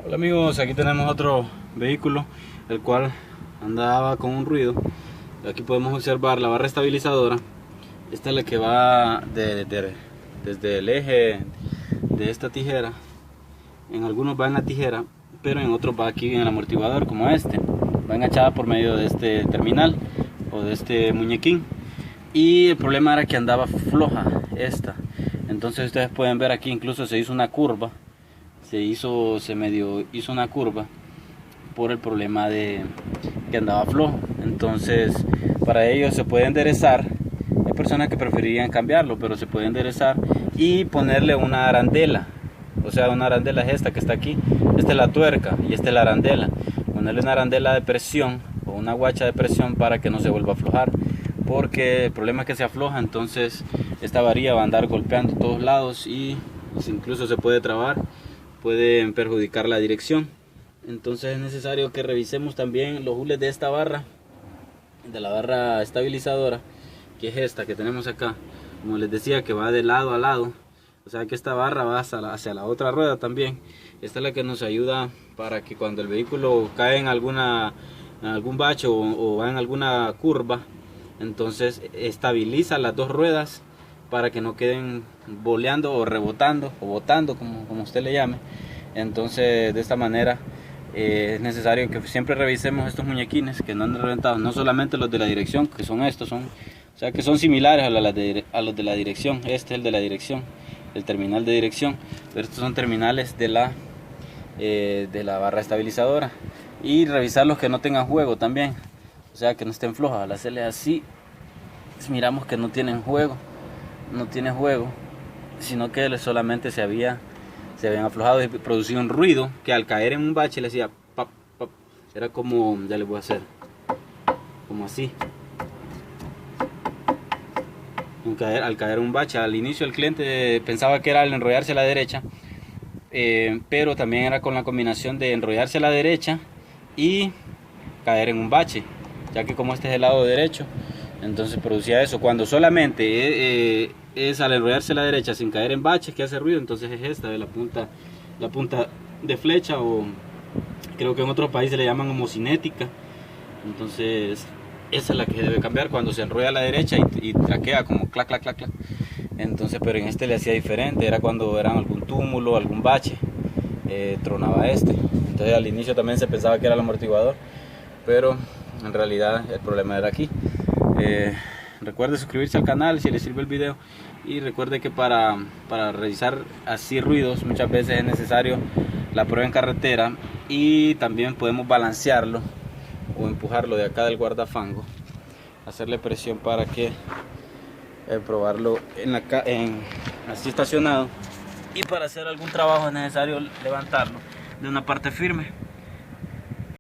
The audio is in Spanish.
Hola amigos, aquí tenemos otro vehículo el cual andaba con un ruido. Aquí podemos observar la barra estabilizadora. Esta es la que va desde el eje de esta tijera. En algunos va en la tijera, pero en otros va aquí en el amortiguador, como este. Va enganchada por medio de este terminal o de este muñequín. Y el problema era que andaba floja esta. Entonces ustedes pueden ver aquí, incluso se hizo una curva. Se medio hizo una curva por el problema de que andaba flojo. Entonces para ello se puede enderezar. Hay personas que preferirían cambiarlo, pero se puede enderezar y ponerle una arandela. O sea, una arandela es esta que está aquí. Esta es la tuerca y esta es la arandela. Ponerle una arandela de presión o una guacha de presión para que no se vuelva a aflojar, porque el problema es que se afloja. Entonces esta varilla va a andar golpeando todos lados y incluso se puede trabar, puede perjudicar la dirección. Entonces es necesario que revisemos también los hules de esta barra, de la barra estabilizadora, que es esta que tenemos acá. Como les decía, que va de lado a lado, o sea que esta barra va hacia la otra rueda también. Esta es la que nos ayuda para que cuando el vehículo cae en algún bache o va en alguna curva, entonces estabiliza las dos ruedas para que no queden boleando o rebotando o botando, como usted le llame. Entonces de esta manera es necesario que siempre revisemos estos muñequines que no han reventado, no solamente los de la dirección, que son estos, o sea que son similares a los de la dirección. Este es el de la dirección, el terminal de dirección, pero estos son terminales de la barra estabilizadora. Y revisar los que no tengan juego también, o sea que no estén flojas. Al hacerle así, miramos que no tienen juego, sino que solamente se habían aflojado y producido un ruido que al caer en un bache le hacía pap, pap. Era como, ya les voy a hacer, como así. Al caer en un bache, al inicio el cliente pensaba que era al enrollarse a la derecha, pero también era con la combinación de enrollarse a la derecha y caer en un bache, ya que como este es el lado derecho, entonces producía eso. Cuando solamente es al enrollarse a la derecha sin caer en baches que hace ruido, entonces es esta de la punta de flecha, o creo que en otros países le llaman homocinética. Entonces esa es la que debe cambiar cuando se enrolla a la derecha y traquea como clac clac clac clac. Entonces, pero en este le hacía diferente, era cuando era algún túmulo, algún bache, tronaba este. Entonces al inicio también se pensaba que era el amortiguador, pero en realidad el problema era aquí. Recuerde suscribirse al canal si les sirve el video, y recuerde que para realizar así ruidos muchas veces es necesario la prueba en carretera, y también podemos balancearlo o empujarlo de acá del guardafango, hacerle presión para que probarlo así estacionado, y para hacer algún trabajo es necesario levantarlo de una parte firme.